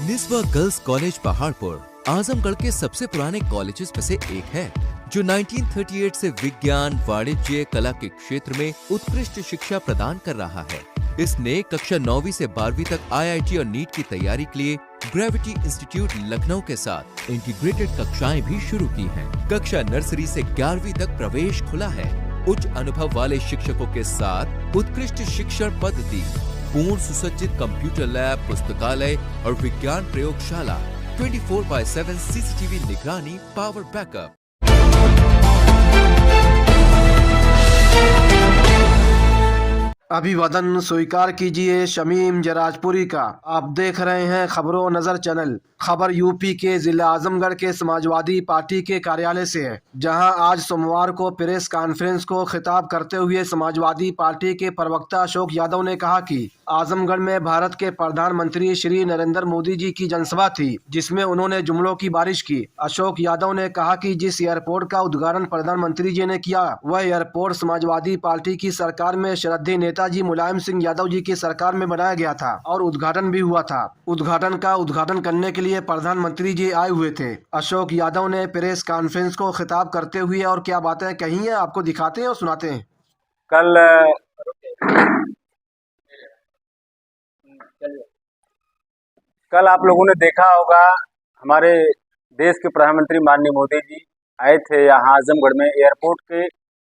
Niswa girls college Paharpur Azamgarh के सबसे पुराने कॉलेजेस में से एक है, जो 1938 से विज्ञान, वाणिज्य, कला के क्षेत्र में उत्कृष्ट शिक्षा प्रदान कर रहा है। इसने कक्षा 9वीं से 12वीं तक IIT और नीट की तैयारी के लिए ग्रेविटी इंस्टीट्यूट लखनऊ के साथ इंटीग्रेटेड कक्षाएं भी शुरू की हैं। कक्षा नर्सरी से 11वीं तक प्रवेश खुला है। उच्च अनुभव वाले शिक्षकों के साथ उत्कृष्ट शिक्षण पद्धति, पूर्ण सुसज्जित कंप्यूटर लैब, पुस्तकालय और विज्ञान प्रयोगशाला, 24/7 CCTV निगरानी, पावर बैकअप। अभिवादन स्वीकार कीजिए शमीम जराजपुरी का। आप देख रहे हैं खबरों नजर चैनल। खबर यूपी के जिला आजमगढ़ के समाजवादी पार्टी के कार्यालय से है, जहां आज सोमवार को प्रेस कॉन्फ्रेंस को खिताब करते हुए समाजवादी पार्टी के प्रवक्ता अशोक यादव ने कहा कि आजमगढ़ में भारत के प्रधानमंत्री श्री नरेंद्र मोदी जी की जनसभा थी, जिसमें उन्होंने जुमलों की बारिश की। अशोक यादव ने कहा कि जिस एयरपोर्ट का उद्घाटन प्रधानमंत्री जी ने किया, वह एयरपोर्ट समाजवादी पार्टी की सरकार में श्रद्धेय नेताजी मुलायम सिंह यादव जी की सरकार में बनाया गया था और उद्घाटन भी हुआ था। उद्घाटन करने के लिए प्रधानमंत्री जी आए हुए थे। अशोक यादव ने प्रेस कॉन्फ्रेंस को खिताब करते हुए और क्या बातें कही हैं, आपको दिखाते हैं और सुनाते हैं। कल आप लोगों ने देखा होगा, हमारे देश के प्रधानमंत्री माननीय मोदी जी आए थे यहाँ आजमगढ़ में एयरपोर्ट के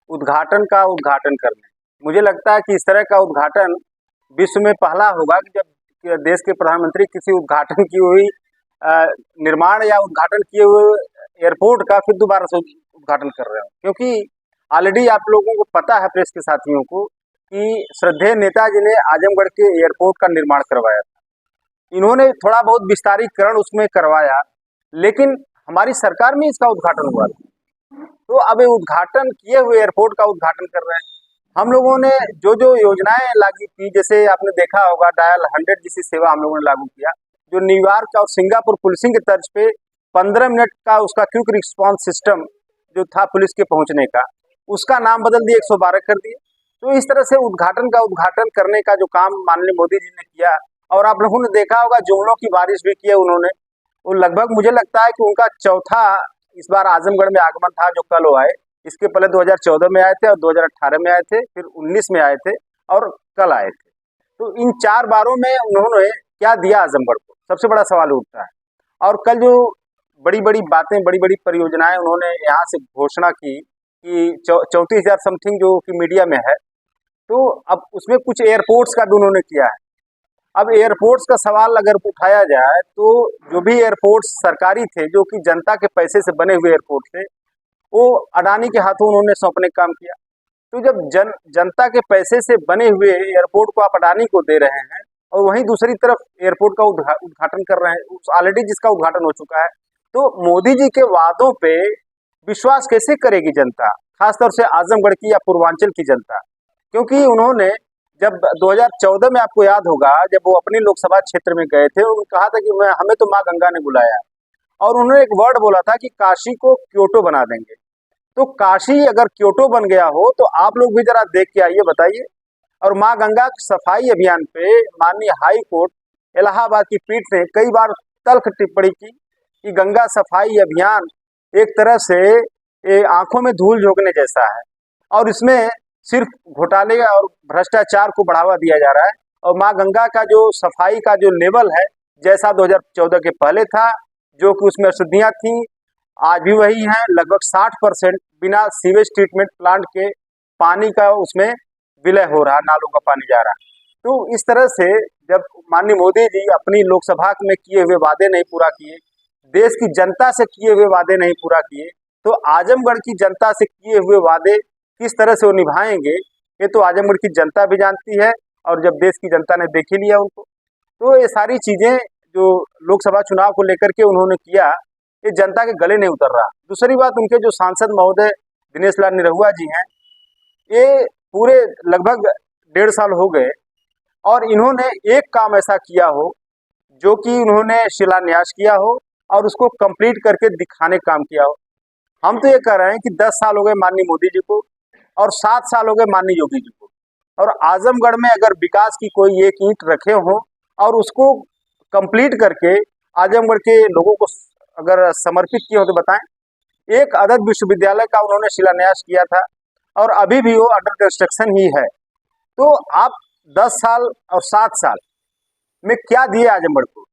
उद्घाटन करने। मुझे लगता है कि इस तरह का उद्घाटन विश्व में पहला होगा कि जब देश के प्रधानमंत्री किसी उद्घाटन की हुई निर्माण या उद्घाटन किए हुए एयरपोर्ट का फिर दोबारा से उद्घाटन कर रहे हो, क्योंकि ऑलरेडी आप लोगों को पता है, प्रेस के साथियों को, कि श्रद्धेय नेताजी ने आजमगढ़ के एयरपोर्ट का निर्माण करवाया था। इन्होंने थोड़ा बहुत विस्तारीकरण उसमें करवाया, लेकिन हमारी सरकार में इसका उद्घाटन हुआ था। तो अब उद्घाटन किए हुए एयरपोर्ट का उद्घाटन कर रहे हैं। हम लोगों ने जो जो योजनाएं लागू की, जैसे आपने देखा होगा डायल 100 जैसी सेवा हम लोगों ने लागू किया, जो न्यूयॉर्क और सिंगापुर पुलिसिंग के तर्ज पे 15 मिनट का उसका क्विक रिस्पांस सिस्टम जो था पुलिस के पहुंचने का, उसका नाम बदल दिए 112 कर दिए। तो इस तरह से उद्घाटन करने का जो काम माननीय मोदी जी ने किया, और आप लोगों ने देखा होगा जुमलों की बारिश भी की है उन्होंने। वो लगभग मुझे लगता है कि उनका चौथा इस बार आजमगढ़ में आगमन था, जो कल हुआ है। इसके पहले 2014 में आए थे और 2018 में आए थे, फिर 19 में आए थे और कल आए थे। तो इन 4 बारों में उन्होंने क्या दिया आजमगढ़ को, सबसे बड़ा सवाल उठता है। और कल जो बड़ी बड़ी बातें, बड़ी बड़ी परियोजनाएं उन्होंने यहाँ से घोषणा की कि 34,000 समथिंग जो कि मीडिया में है, तो अब उसमें कुछ एयरपोर्ट्स का भी उन्होंने किया है। अब एयरपोर्ट्स का सवाल अगर उठाया जाए, तो जो भी एयरपोर्ट्स सरकारी थे, जो कि जनता के पैसे से बने हुए एयरपोर्ट थे, वो अडानी के हाथों उन्होंने सौंपने का काम किया। तो जब जनता के पैसे से बने हुए एयरपोर्ट को आप अडानी को दे रहे हैं, और वहीं दूसरी तरफ एयरपोर्ट का उद्घाटन कर रहे हैं, ऑलरेडी जिसका उद्घाटन हो चुका है, तो मोदी जी के वादों पे विश्वास कैसे करेगी जनता, खासतौर से आजमगढ़ की या पूर्वांचल की जनता? क्योंकि उन्होंने जब 2014 में, आपको याद होगा, जब वो अपने लोकसभा क्षेत्र में गए थे, उन्होंने कहा था कि हमें तो माँ गंगा ने बुलाया, और उन्होंने एक वर्ड बोला था कि काशी को क्योटो बना देंगे। तो काशी अगर क्योटो बन गया हो, तो आप लोग भी जरा देख के आइए, बताइए। और माँ गंगा सफाई अभियान पे माननीय हाई कोर्ट इलाहाबाद की पीठ ने कई बार तल्ख टिप्पणी की कि गंगा सफाई अभियान एक तरह से आंखों में धूल झोंकने जैसा है, और इसमें सिर्फ घोटाले और भ्रष्टाचार को बढ़ावा दिया जा रहा है। और माँ गंगा का जो सफाई का जो लेवल है, जैसा 2014 के पहले था, जो कि उसमें अशुद्धियाँ थी, आज भी वही हैं। लगभग 60% बिना सीवेज ट्रीटमेंट प्लांट के पानी का उसमें विलय हो रहा, नालों का पानी जा रहा। तो इस तरह से जब माननीय मोदी जी अपनी लोकसभा में किए हुए वादे नहीं पूरा किए, देश की जनता से किए हुए वादे नहीं पूरा किए, तो आजमगढ़ की जनता से किए हुए वादे किस तरह से वो निभाएंगे, ये तो आजमगढ़ की जनता भी जानती है, और जब देश की जनता ने देख ही लिया उनको। तो ये सारी चीजें जो लोकसभा चुनाव को लेकर के उन्होंने किया, ये जनता के गले नहीं उतर रहा। दूसरी बात, उनके जो सांसद महोदय दिनेश लाल निरहुआ जी हैं, ये पूरे लगभग 1.5 साल हो गए, और इन्होंने एक काम ऐसा किया हो जो कि उन्होंने शिलान्यास किया हो और उसको कंप्लीट करके दिखाने का काम किया हो। हम तो ये कह रहे हैं कि 10 साल हो गए माननीय मोदी जी को, और 7 साल हो गए माननीय योगी जी को, और आजमगढ़ में अगर विकास की कोई एक ईंट रखे हो और उसको कंप्लीट करके आजमगढ़ के लोगों को अगर समर्पित किए हो तो बताएं। एक अदद विश्वविद्यालय का उन्होंने शिलान्यास किया था और अभी भी वो अंडर कंस्ट्रक्शन ही है। तो आप 10 साल और 7 साल में क्या दिए आजमगढ़ को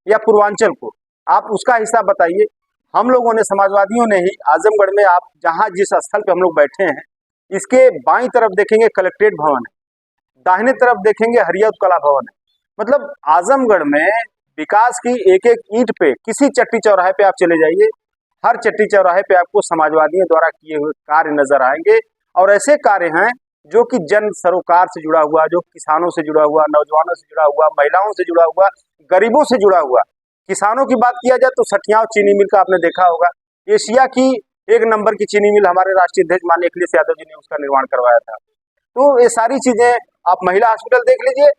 या पूर्वांचल को, आप उसका हिसाब बताइए। हम लोगों ने, समाजवादियों ने ही आजमगढ़ में, आप जहां जिस स्थल पे हम लोग बैठे हैं, इसके बाईं तरफ देखेंगे कलेक्ट्रेट भवन है, दाहिने तरफ देखेंगे हरियत कला भवन है। मतलब आजमगढ़ में विकास की एक एक ईंट पे, किसी चट्टी चौराहे पे आप चले जाइए, हर चट्टी चौराहे पे आपको समाजवादियों द्वारा किए हुए कार्य नजर आएंगे। और ऐसे कार्य हैं जो कि जन सरोकार से जुड़ा हुआ, जो किसानों से जुड़ा हुआ, नौजवानों से जुड़ा हुआ, महिलाओं से जुड़ा हुआ, गरीबों से जुड़ा हुआ। किसानों की बात किया जाए तो सठियाव चीनी मिल का आपने देखा होगा, एशिया की 1 नंबर की चीनी मिल हमारे राष्ट्रीय अध्यक्ष माननीय अखिलेश यादव जी ने उसका निर्माण करवाया था। तो ये सारी चीजें, आप महिला हॉस्पिटल देख लीजिए,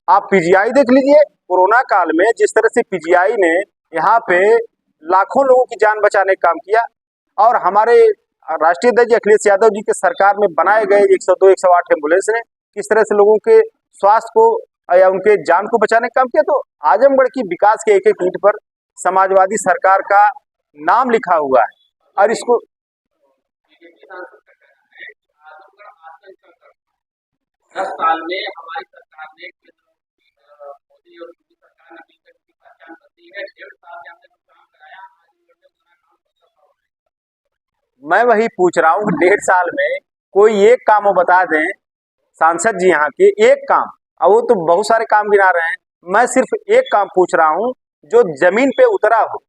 आप पीजीआई देख लीजिए। कोरोना काल में जिस तरह से पीजीआई ने यहाँ पे लाखों लोगों की जान बचाने का काम किया, और हमारे राष्ट्रीय अध्यक्ष अखिलेश यादव जी के सरकार में बनाए गए 102, 108 एम्बुलेंस ने किस तरह से लोगों के स्वास्थ्य को या उनके जान को बचाने का काम किया। तो आजमगढ़ की विकास के एक एक ईंट पर समाजवादी सरकार का नाम लिखा हुआ है। और इसको 10 साल में हमारी सरकार ने, मोदी और योगी सरकार ने मिलकर इसकी पहचान कर दी है। 1.5 साल में हमने जो काम कराया, आजमगढ़ में उतना काम कर सकता हूँ। मैं वही पूछ रहा हूँ, 1.5 साल में कोई एक काम वो बता दें, सांसद जी यहाँ के एक काम, और वो तो बहुत सारे काम गिना रहे हैं, मैं सिर्फ एक काम पूछ रहा हूँ जो जमीन पे उतरा हो,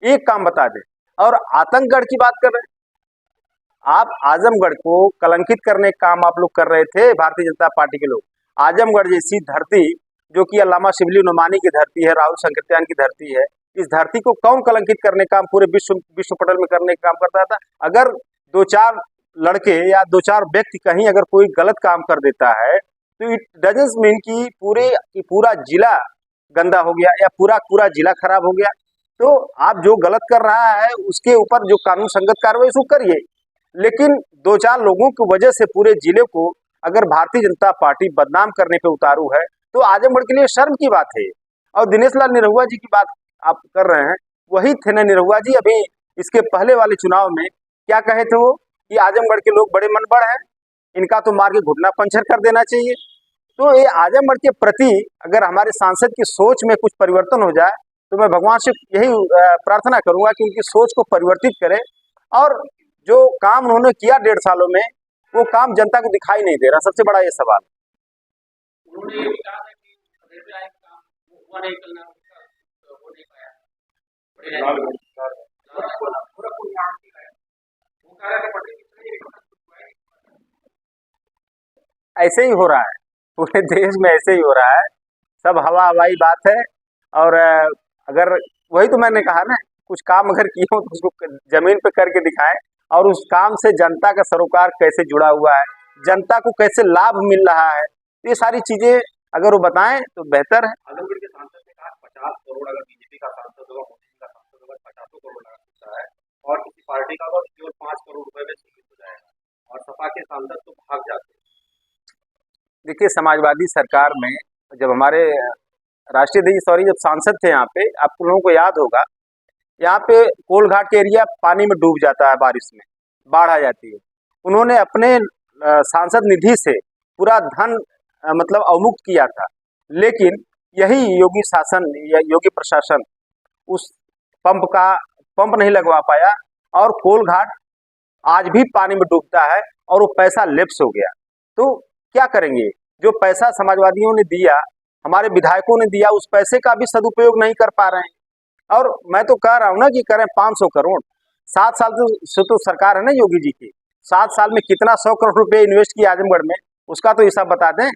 एक काम बता दें। और आतंकगढ़ की बात कर रहे हैं आप, आजमगढ़ को कलंकित करने का काम आप लोग कर रहे थे, भारतीय जनता पार्टी के लोग। आजमगढ़ जैसी धरती, जो कि अल्लामा शिबली नुमानी की धरती है, राहुल संकृत्यान की धरती है, इस धरती को कौन कलंकित करने का काम पूरे विश्व पटल में करने का काम करता था। अगर 2-4 लड़के या 2-4 व्यक्ति कहीं अगर कोई गलत काम कर देता है तो इट डजंट मीन कि पूरा जिला गंदा हो गया या पूरा जिला खराब हो गया। तो आप जो गलत कर रहा है उसके ऊपर जो कानून संगत कार्रवाई उसको करिए, लेकिन 2-4 लोगों की वजह से पूरे जिले को अगर भारतीय जनता पार्टी बदनाम करने पे उतारू है तो आजमगढ़ के लिए शर्म की बात है। और दिनेश लाल निरहुआ जी की बात आप कर रहे हैं, वही थे ना निरहुआ जी, अभी इसके पहले वाले चुनाव में क्या कहे थे वो, कि आजमगढ़ के लोग बड़े मनबड़ हैं, इनका तो मार के घुटना पंचर कर देना चाहिए। तो ये आजमगढ़ के प्रति अगर हमारे सांसद की सोच में कुछ परिवर्तन हो जाए तो मैं भगवान से यही प्रार्थना करूंगा कि उनकी सोच को परिवर्तित करें, और जो काम उन्होंने किया 1.5 सालों में, वो काम जनता को दिखाई नहीं दे रहा। सबसे बड़ा ये सवाल। उन्होंने ये भी कहा था कि रेलवे लाइन का काम हुआ नहीं, चलना हो नहीं पाया। ऐसे ही हो रहा है, पूरे देश में ऐसे ही हो रहा है, सब हवा हवाई बात है। और अगर वही तो मैंने कहा ना, कुछ काम अगर किए हो तो उसको जमीन पे करके दिखाएं, और उस काम से जनता का सरोकार कैसे जुड़ा हुआ है, जनता को कैसे लाभ मिल रहा है, ये सारी चीजें अगर वो बताएं तो बेहतर है। आजमगढ़ के सांसद ने कहा 50 करोड़ अगर बीजेपी का सांसद होगा, मोदी का सांसद होगा, 50 करोड़ लगा सकता है, और किसी पार्टी का होगा केवल 5 करोड़ रुपए में सीमित हो जाएगा, और सपा के सांसद तो भाग जाते हैं। देखिए, समाजवादी सरकार में जब हमारे राष्ट्रीय अध्यक्ष जब सांसद थे यहाँ पे, आप लोगों को याद होगा, यहाँ पे कोलघाट के एरिया पानी में डूब जाता है, बारिश में बाढ़ आ जाती है। उन्होंने अपने सांसद निधि से पूरा धन मतलब अवमुक्त किया था, लेकिन यही योगी शासन या योगी प्रशासन उस पंप नहीं लगवा पाया, और कोलघाट आज भी पानी में डूबता है, और वो पैसा लेप्स हो गया। तो क्या करेंगे, जो पैसा समाजवादियों ने दिया, हमारे विधायकों ने दिया, उस पैसे का भी सदुपयोग नहीं कर पा रहे हैं। और मैं तो कह रहा हूं ना कि करें 500 करोड़। 7 साल से तो सरकार है ना योगी जी की, 7 साल में कितना 100 करोड़ रुपए इन्वेस्ट किया आजमगढ़ में, उसका तो हिसाब बता दें।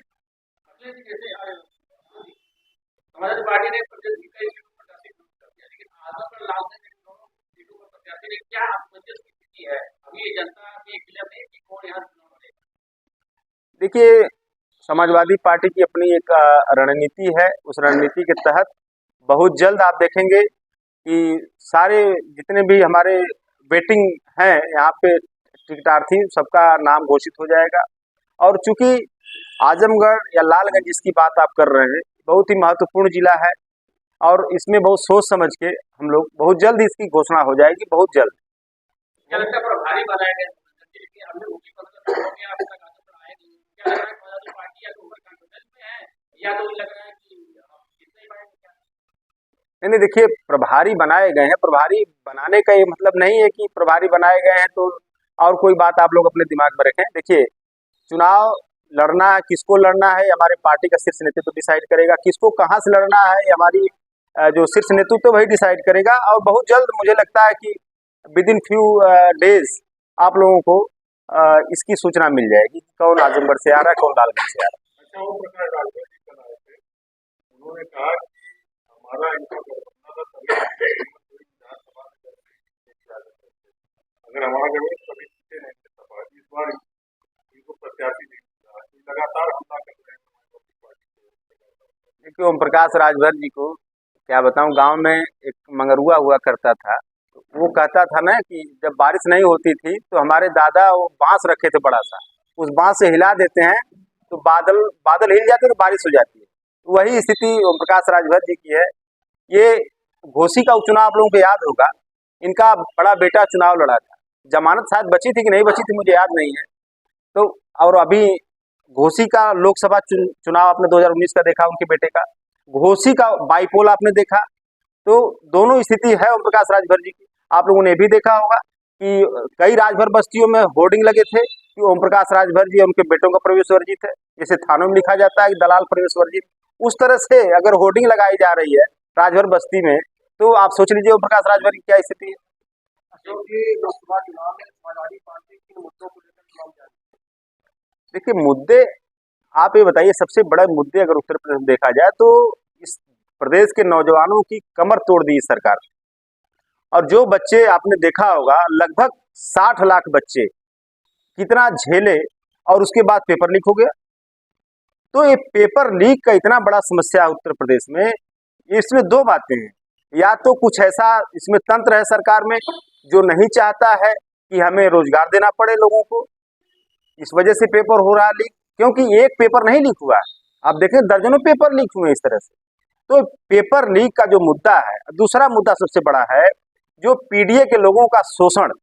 समाजवादी पार्टी ने प्रदेश की कई सीटों पर प्रत्याशी विरोध कर दिया, लेकिन आजमगढ़ लाल ने दोनों सीटों पर प्रत्याशी ने क्या असमंजस की स्थिति है अभी जनता के खिलाफ है कि कौन यहाँ चुनाव लड़ेगा? देखिए, समाजवादी पार्टी की अपनी एक रणनीति है, उस रणनीति के तहत बहुत जल्द आप देखेंगे कि सारे जितने भी हमारे वेटिंग हैं यहाँ पे टिकटार्थी, सबका नाम घोषित हो जाएगा। और चूंकि आजमगढ़ या लालगंज जिसकी बात आप कर रहे हैं, बहुत ही महत्वपूर्ण जिला है, और इसमें बहुत सोच समझ के हम लोग बहुत जल्द इसकी घोषणा हो जाएगी, बहुत जल्द। क्या लगता है प्रभारी बनाए गए कि हमने उनकी पसंद हो गया, अब तक आगे बढ़ाए नहीं, क्या लग रहा है समाजवादी पार्टी या तो ओवर कॉन्फिडेंस में है या तो लग रहा है कि कितने ही पाएंगे क्या? नहीं, देखिए, प्रभारी बनाए गए हैं, प्रभारी बनाने का ये मतलब नहीं है कि प्रभारी बनाए गए हैं तो और कोई बात आप लोग अपने दिमाग में रखें। देखिए, चुनाव लड़ना, किसको लड़ना है, हमारे पार्टी का शीर्ष नेतृत्व डिसाइड करेगा। किसको कहाँ से लड़ना है, ये हमारी जो शीर्ष नेतृत्व वही डिसाइड करेगा। और बहुत जल्द मुझे लगता है कि विद इन फ्यू डेज आप लोगों को इसकी सूचना मिल जाएगी, कौन आजमगढ़ से आ रहा है, कौन लालगंज से आ रहा है। अच्छा, वो प्रकाश राजभर जी कल आए थे, उन्होंने कहा कि हमारा इनका गठबंधन था, तभी विधानसभा में किया जाता है। अगर हमारा गठबंधन कभी जीते नहीं थे सभा, इस बार इनको प्रत्याशी नहीं मिला, तो लगातार हमला कर रहे हैं समाजवादी पार्टी। देखिए, ओम प्रकाश राजभर जी को क्या बताऊं, गांव में एक मंगरुआ हुआ करता था, तो वो कहता था ना कि जब बारिश नहीं होती थी तो हमारे दादा वो बांस रखे थे बड़ा सा, उस बांस से हिला देते हैं तो बादल बादल हिल जाते हैं तो बारिश हो जाती है। तो वही स्थिति ओम प्रकाश राजभर जी की है। ये घोसी का उपचुनाव आप लोगों को याद होगा, इनका बड़ा बेटा चुनाव लड़ा था, जमानत शायद बची थी कि नहीं बची थी मुझे याद नहीं है। तो और अभी घोसी का लोकसभा चुनाव आपने 2019 का देखा, उनके बेटे का, घोसी का बाईपोल आपने देखा। तो दोनों स्थिति है ओम प्रकाश राजभर जी की। आप लोगों ने भी देखा होगा कि कई राजभर बस्तियों में होर्डिंग लगे थे कि ओम प्रकाश राजभर जी और उनके बेटों का प्रवेश वर्जित है, जैसे थानों में लिखा जाता है कि दलाल प्रवेश वर्जित। उस तरह से अगर होर्डिंग लगाई जा रही है राजभर बस्ती में, तो आप सोच लीजिए ओम प्रकाश राजभर की क्या स्थिति है। लोकसभा चुनाव में समाजवादी पार्टी किन मुद्दों को लेकर चुनाव जारी? देखिए, मुद्दे आप ये बताइए, सबसे बड़ा मुद्दे अगर उत्तर प्रदेश में देखा जाए तो इस प्रदेश के नौजवानों की कमर तोड़ दी इस सरकार। और जो बच्चे आपने देखा होगा, लगभग 60 लाख बच्चे कितना झेले और उसके बाद पेपर लीक हो गया। तो ये पेपर लीक का इतना बड़ा समस्या है उत्तर प्रदेश में, इसमें दो बातें हैं, या तो कुछ ऐसा इसमें तंत्र है सरकार में जो नहीं चाहता है कि हमें रोजगार देना पड़े लोगों को, इस वजह से पेपर हो रहा है लीक। क्योंकि एक पेपर नहीं लीक हुआ है, आप देखें दर्जनों पेपर लीक हुए इस तरह से। तो पेपर लीक का जो मुद्दा है, दूसरा मुद्दा सबसे बड़ा है जो पीडीए के लोगों का शोषण।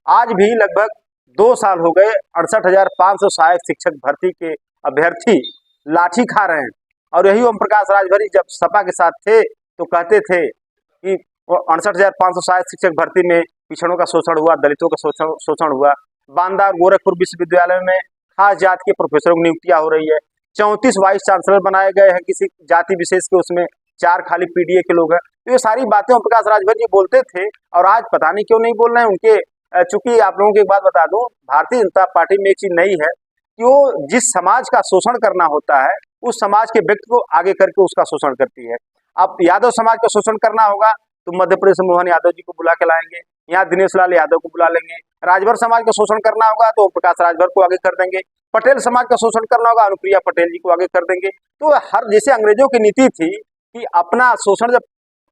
आज भी लगभग 2 साल हो गए, 68,500 सहायक शिक्षक भर्ती के अभ्यर्थी लाठी खा रहे हैं। और यही ओम प्रकाश राजभर जब सपा के साथ थे तो कहते थे कि 68,500 सहायक शिक्षक भर्ती में पिछड़ों का शोषण हुआ, दलितों का शोषण हुआ। बांदा और गोरखपुर विश्वविद्यालय में खास जात के प्रोफेसरों की नियुक्तियां हो रही है। 34 वाइस चांसलर बनाए गए हैं किसी जाति विशेष के, उसमें 4 खाली पीडीए के लोग हैं। तो ये सारी बातें ओम प्रकाश राजभर जी बोलते थे और आज पता नहीं क्यों नहीं बोल रहे हैं। उनके चूंकि आप लोगों को एक बात बता दूं, भारतीय जनता पार्टी में एक चीज नई है कि वो जिस समाज का शोषण करना होता है उस समाज के व्यक्ति को आगे करके उसका शोषण करती है। अब यादव समाज का शोषण करना होगा तो मध्य प्रदेश में मोहन यादव जी को बुला के लाएंगे, यहाँ दिनेश लाल यादव को बुला लेंगे। राजभर समाज का शोषण करना होगा तो ओम प्रकाश राजभर को आगे कर देंगे। पटेल समाज का शोषण करना होगा, अनुप्रिया पटेल जी को आगे कर देंगे। तो हर, जैसे अंग्रेजों की नीति थी कि अपना शोषण जब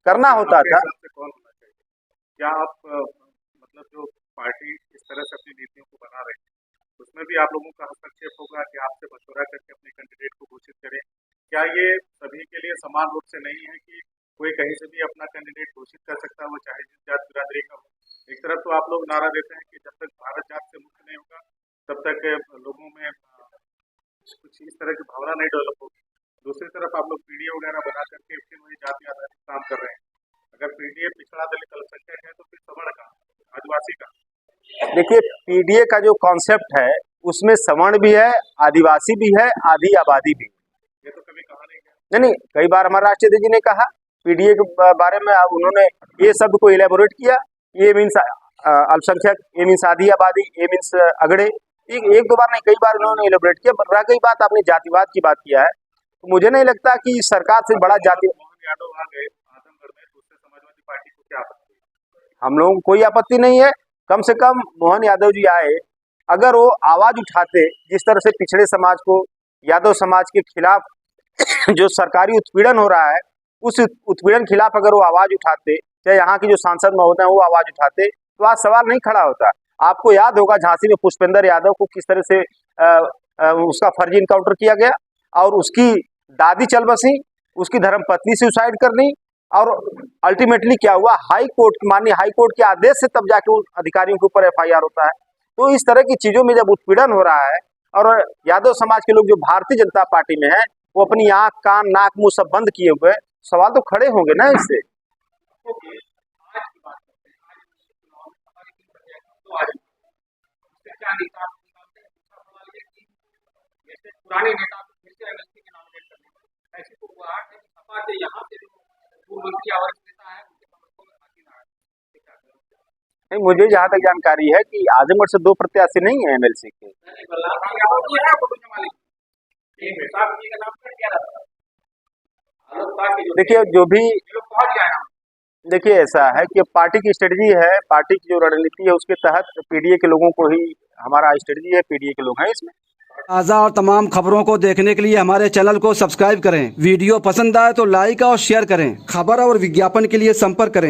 करना होता था। कौन होना चाहिए? क्या आप मतलब जो पार्टी इस तरह से अपनी नीतियों को बना रही है उसमें भी आप लोगों का हस्तक्षेप होगा कि आपसे मशवरा करके अपने कैंडिडेट को घोषित करें? क्या ये सभी के लिए समान रूप से नहीं है कि कोई कहीं से भी अपना कैंडिडेट घोषित कर सकता है, वो चाहे जिस जात बिरादरी का हो? एक तरफ तो आप लोग नारा देते हैं कि जब तक भारत जात से मुक्त नहीं होगा तब तक लोगों में कुछ इस तरह की भावना नहीं डेवलप होगी। दूसरी तरफ आप लोग पीडीए वगैरह बना करके फिर वही जाति आधारित काम कर रहे हैं। अगर पीडीए पिछड़ा दलित अल्पसंख्यक है तो फिर सवर्ण का, आदिवासी का? देखिए, पीडीए का जो कॉन्सेप्ट है उसमें सवर्ण भी है, आदिवासी भी है, आधी आबादी भी। ये तो कभी कहा नहीं गया। नहीं, कई बार हमारे राष्ट्रीय अध्यक्ष जी ने कहा पीडीए के बारे में, उन्होंने ये शब्द को इलेबोरेट किया। ये मीन्स अल्पसंख्यक, ये मीन्स आधी आबादी, ये मीन्स अगड़े। एक दो बार नहीं, कई बार उन्होंने इलेबोरेट किया। रह गई बात, आपने जातिवाद की बात किया है, तो मुझे नहीं लगता कि सरकार से बड़ा जाति। मोहन यादव आ गए आजमगढ़ में, तो उससे समाजवादी पार्टी को क्या आपत्ति? हम लोगों को कोई आपत्ति नहीं है। कम से कम मोहन यादव जी आए, अगर वो आवाज उठाते, जिस तरह से पिछड़े समाज को, यादव समाज के खिलाफ जो सरकारी उत्पीड़न हो रहा है, उस उत्पीड़न खिलाफ अगर वो आवाज उठाते, चाहे यहाँ की जो सांसद महोदय हैं वो आवाज उठाते, तो आज सवाल नहीं खड़ा होता। आपको याद होगा झांसी में पुष्पेंद्र यादव को किस तरह से उसका फर्जी इनकाउंटर किया गया और उसकी दादी चल बसी, उसकी धर्मपत्नी सुसाइड कर ली और अल्टीमेटली क्या हुआ, माननीय हाई कोर्ट के आदेश से तब जाके उन अधिकारियों के ऊपर एफआईआर होता है। तो इस तरह की चीजों में जब उत्पीड़न हो रहा है और यादव समाज के लोग जो भारतीय जनता पार्टी में है वो अपनी आंख कान नाक मुंह सब बंद किए हुए, सवाल तो खड़े होंगे ना इससे। आज की बात करते हैं, आज चुनाव में हमारे तीन प्रत्याशी तो आज उससे क्या निकालते हैं। दूसरा सवाल ये कि जैसे पुराने नेता को फिर से एमएलसी के नॉमिनेट करने पर ऐसी तो गुहार है कि सपा से यहाँ से जो पूर्व मंत्री आवाज नेता है उनके समर्थकों में हाथी ना नहीं, मुझे जहाँ तक जानकारी है कि आजमगढ़ से 2 प्रत्याशी नहीं है एमएलसी के। देखिए जो भी देखिए ऐसा है कि पार्टी की स्ट्रेटजी है, पार्टी की जो रणनीति है उसके तहत पीडीए के लोगों को ही हमारा स्ट्रेटजी है, पीडीए के लोग हैं इसमें। ताज़ा और तमाम खबरों को देखने के लिए हमारे चैनल को सब्सक्राइब करें। वीडियो पसंद आए तो लाइक और शेयर करें। खबर और विज्ञापन के लिए संपर्क करें।